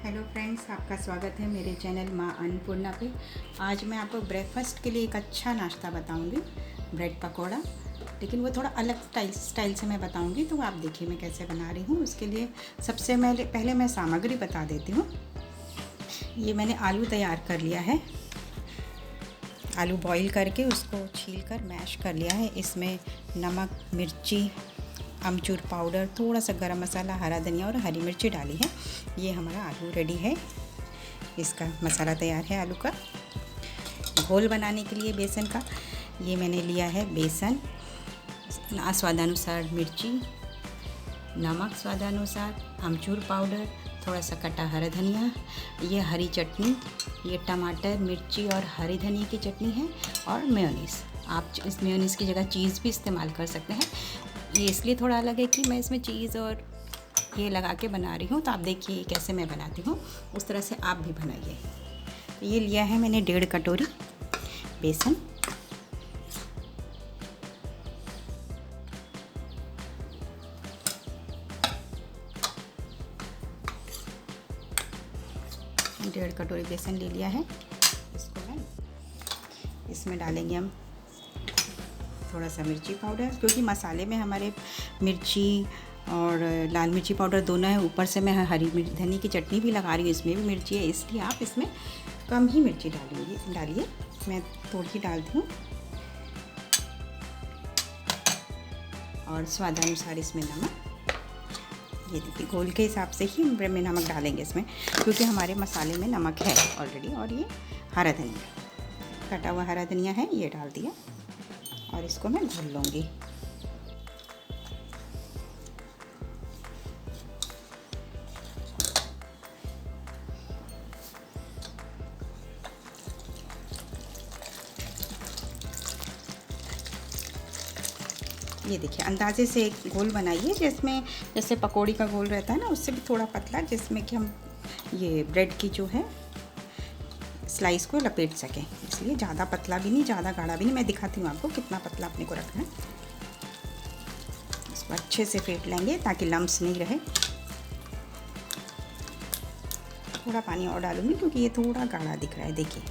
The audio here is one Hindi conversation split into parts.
हेलो फ्रेंड्स, आपका स्वागत है मेरे चैनल माँ अन्नपूर्णा पे। आज मैं आपको ब्रेकफास्ट के लिए एक अच्छा नाश्ता बताऊंगी, ब्रेड पकौड़ा। लेकिन वो थोड़ा अलग स्टाइल से मैं बताऊंगी, तो आप देखिए मैं कैसे बना रही हूँ। उसके लिए सबसे पहले मैं सामग्री बता देती हूँ। ये मैंने आलू तैयार कर लिया है। आलू बॉईल करके उसको छील कर मैश कर लिया है। इसमें नमक, मिर्ची, अमचूर पाउडर, थोड़ा सा गरम मसाला, हरा धनिया और हरी मिर्ची डाली है। ये हमारा आलू रेडी है। इसका मसाला तैयार है। आलू का घोल बनाने के लिए बेसन का, ये मैंने लिया है बेसन, स्वादानुसार मिर्ची, नमक स्वादानुसार, अमचूर पाउडर, थोड़ा सा कटा हरा धनिया, ये हरी चटनी, ये टमाटर, मिर्ची और हरी धनिया की चटनी है, और मेयोनीज़। आप इस मेयोनीज़ की जगह चीज़ भी इस्तेमाल कर सकते हैं। ये इसलिए थोड़ा अलग है कि मैं इसमें चीज़ और ये लगा के बना रही हूँ। तो आप देखिए कैसे मैं बनाती हूँ, उस तरह से आप भी बनाइए। तो ये लिया है मैंने 1.5 कटोरी बेसन। डेढ़ कटोरी बेसन ले लिया है। इसको मैं इसमें डालेंगे हम थोड़ा सा मिर्ची पाउडर, क्योंकि मसाले में हमारे मिर्ची और लाल मिर्ची पाउडर दोनों है। ऊपर से मैं हरी धनिया की चटनी भी लगा रही हूँ, इसमें भी मिर्ची है, इसलिए आप इसमें कम ही मिर्ची डालिए। मैं थोड़ी ही डालती हूँ। और स्वादानुसार इसमें नमक, ये देखिए घोल के हिसाब से ही में नमक डालेंगे इसमें, क्योंकि हमारे मसाले में नमक है ऑलरेडी। और ये हरा धनिया, कटा हुआ हरा धनिया है, ये डाल दिया। और इसको मैं घोल लूँगी। ये देखिए अंदाजे से एक घोल बनाइए, जिसमें जैसे पकौड़ी का घोल रहता है ना, उससे भी थोड़ा पतला, जिसमें कि हम ये ब्रेड की जो है स्लाइस को लपेट सकें। इसलिए ज़्यादा पतला भी नहीं, ज़्यादा गाढ़ा भी नहीं। मैं दिखाती हूँ आपको कितना पतला अपने को रखना है। इसको अच्छे से फेंट लेंगे ताकि लम्स नहीं रहे। थोड़ा पानी और डालूंगी क्योंकि ये थोड़ा गाढ़ा दिख रहा है। देखिए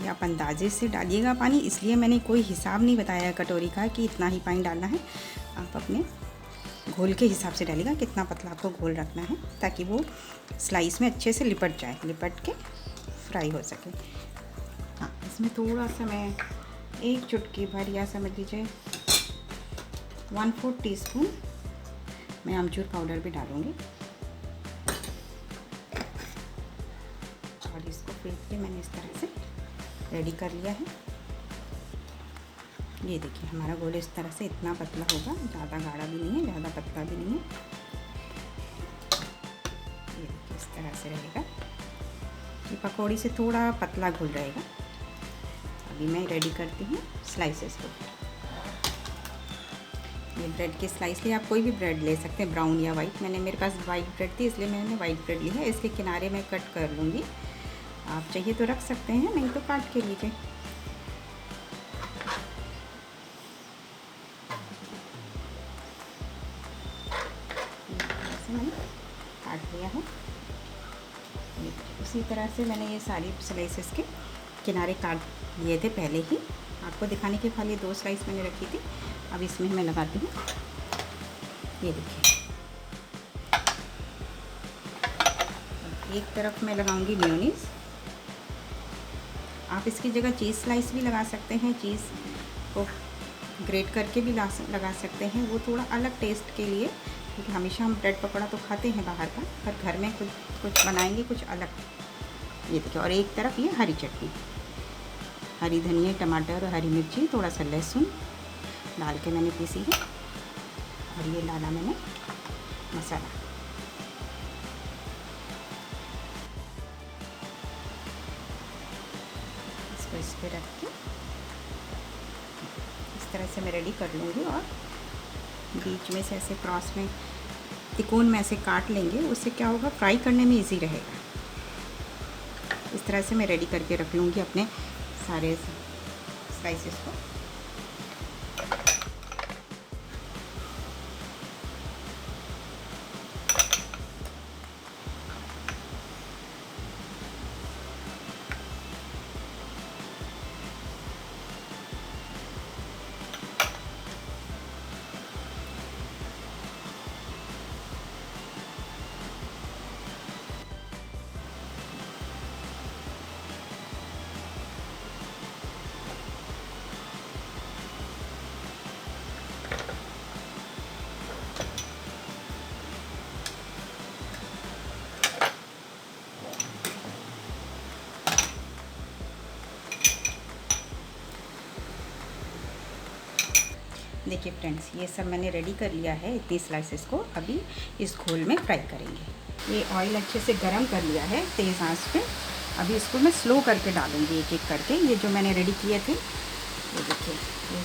ये आप अंदाजे से डालिएगा पानी, इसलिए मैंने कोई हिसाब नहीं बताया कटोरी का कि इतना ही पानी डालना है। आप अपने घोल के हिसाब से डालिएगा कितना पतला आपको घोल रखना है, ताकि वो स्लाइस में अच्छे से लिपट जाए, लिपट के फ्राई हो सके। हाँ, इसमें थोड़ा सा मैं एक चुटकी भर, या समझ लीजिए 1/4 टीस्पून मैं अमचूर पाउडर भी डालूँगी। और इसको फेंट के मैंने इस तरह से रेडी कर लिया है। ये देखिए हमारा घोल इस तरह से इतना पतला होगा, ज़्यादा गाढ़ा भी नहीं है, ज़्यादा पतला भी नहीं है। ये देखिए इस तरह से रहेगा। ये पकौड़ी से थोड़ा पतला घोल रहेगा। अभी मैं रेडी करती हूँ स्लाइसेस को। ये ब्रेड के स्लाइस लिए आप कोई भी ब्रेड ले सकते हैं, ब्राउन या वाइट। मेरे पास वाइट ब्रेड थी, इसलिए मैंने वाइट ब्रेड ली है। इसके किनारे मैं कट कर लूँगी। आप चाहिए तो रख सकते हैं, नहीं तो काट के लीजिए। ऐसे मैंने काट लिया है। उसी तरह से मैंने ये सारी स्लाइसेस के किनारे काट लिए थे पहले ही। आपको दिखाने के खाली 2 स्लाइस मैंने रखी थी। अब इसमें मैं लगाती हूँ। ये देखिए एक तरफ मैं लगाऊंगी मेयोनीज़। आप इसकी जगह चीज़ स्लाइस भी लगा सकते हैं, चीज़ को ग्रेट करके भी लगा सकते हैं। वो थोड़ा अलग टेस्ट के लिए, क्योंकि हमेशा हम ब्रेड पकौड़ा तो खाते हैं बाहर का, पर घर में कुछ बनाएंगे कुछ अलग। ये देखिए, और एक तरफ ये हरी चटनी, हरी धनिया, टमाटर और हरी मिर्ची, थोड़ा सा लहसुन डाल के मैंने पीसी है। और ये डाला मैंने मसाला। इसको इस पर रख के इस तरह से मैं रेडी कर लूँगी। और बीच में से ऐसे क्रॉस में तिकोन में ऐसे काट लेंगे, उससे क्या होगा, फ्राई करने में इजी रहेगा। इस तरह से मैं रेडी करके रख लूँगी अपने सारे स्लाइसेस को। देखिए फ्रेंड्स, ये सब मैंने रेडी कर लिया है इतनी स्लाइसेस को। अभी इस घोल में फ्राई करेंगे। ये ऑयल अच्छे से गरम कर लिया है तेज़ आंच पे। अभी इसको मैं स्लो करके डालूँगी एक एक करके। ये जो मैंने रेडी किए थे, ये देखिए, ये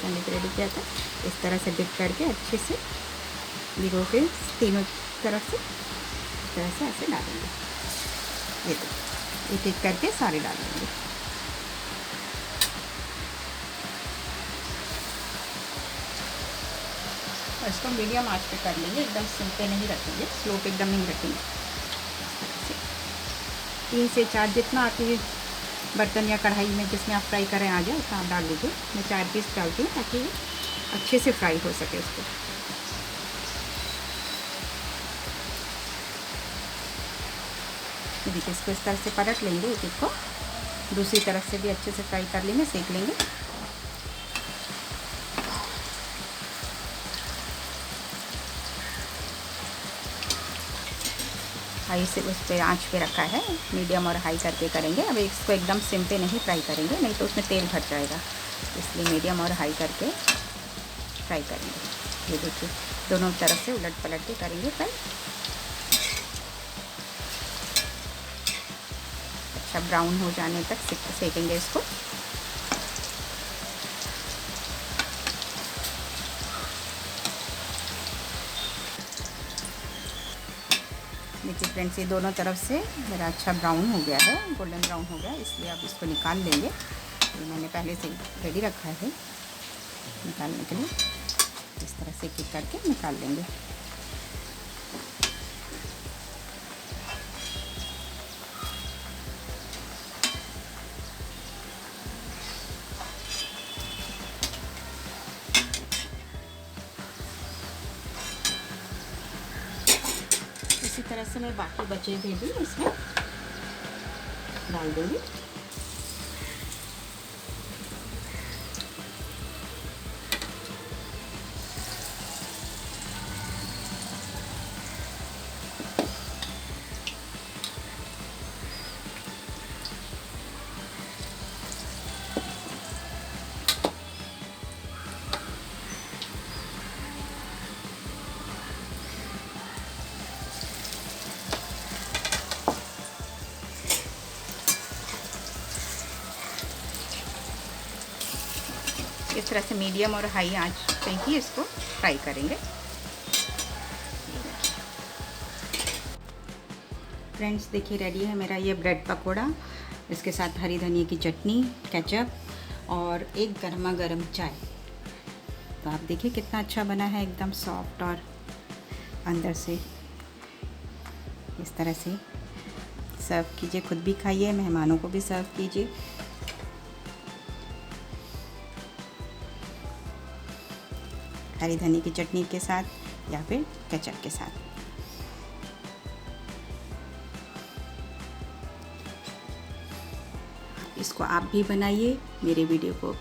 मैंने रेडी किया था, इस तरह से डिप करके अच्छे से भिगो के तीनों तरफ से इस तरह से ऐसे डालेंगे। ये देखिए, एक एक करके सारे डालेंगे। और इसको मीडियम आंच पे कर लेंगे, एकदम सिम पे नहीं रखेंगे, स्लो पे एकदम नहीं रखेंगे। 3 से 4 जितना आपके बर्तन या कढ़ाई में जिसमें आप फ्राई करें आ जाए उतना आप डाल लीजिए। मैं 4 पीस डालती हूँ ताकि अच्छे से फ्राई हो सके उसको। देखिए, इसको इस तरह से पलट लेंगे एक एक को, दूसरी तरफ से भी अच्छे से फ्राई कर लेंगे, सेक लेंगे। हाई से उस पर आँच पे रखा है, मीडियम और हाई करके करेंगे। अब इसको एकदम सिम पे नहीं फ्राई करेंगे, नहीं तो उसमें तेल भर जाएगा, इसलिए मीडियम और हाई करके फ्राई करेंगे। ये देखिए, दोनों तरफ से उलट पलट के करेंगे फ्राई। अच्छा ब्राउन हो जाने तक सेकेंगे इसको। देखिए फ्रेंड्स, ये दोनों तरफ से मेरा अच्छा ब्राउन हो गया है, गोल्डन ब्राउन हो गया, इसलिए आप इसको निकाल लेंगे। ये मैंने पहले से रेडी रखा है निकालने के लिए। इस तरह से एक करके निकाल लेंगे। इसी तरह से मैं बाकी बचे हुए भी इसमें डाल दूँगी। इस तरह से मीडियम और हाई आंच पे ही इसको फ्राई करेंगे। फ्रेंड्स देखिए, रेडी है मेरा ये ब्रेड पकोड़ा। इसके साथ हरी धनिया की चटनी, केचप और एक गर्मा गर्म चाय। तो आप देखिए कितना अच्छा बना है, एकदम सॉफ्ट और अंदर से। इस तरह से सर्व कीजिए, खुद भी खाइए, मेहमानों को भी सर्व कीजिए। हरी धनिया की चटनी के साथ या फिर केचप के साथ। इसको आप भी बनाइए। मेरे वीडियो को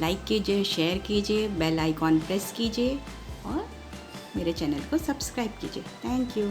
लाइक कीजिए, शेयर कीजिए, बेल आइकॉन प्रेस कीजिए और मेरे चैनल को सब्सक्राइब कीजिए। Thank you.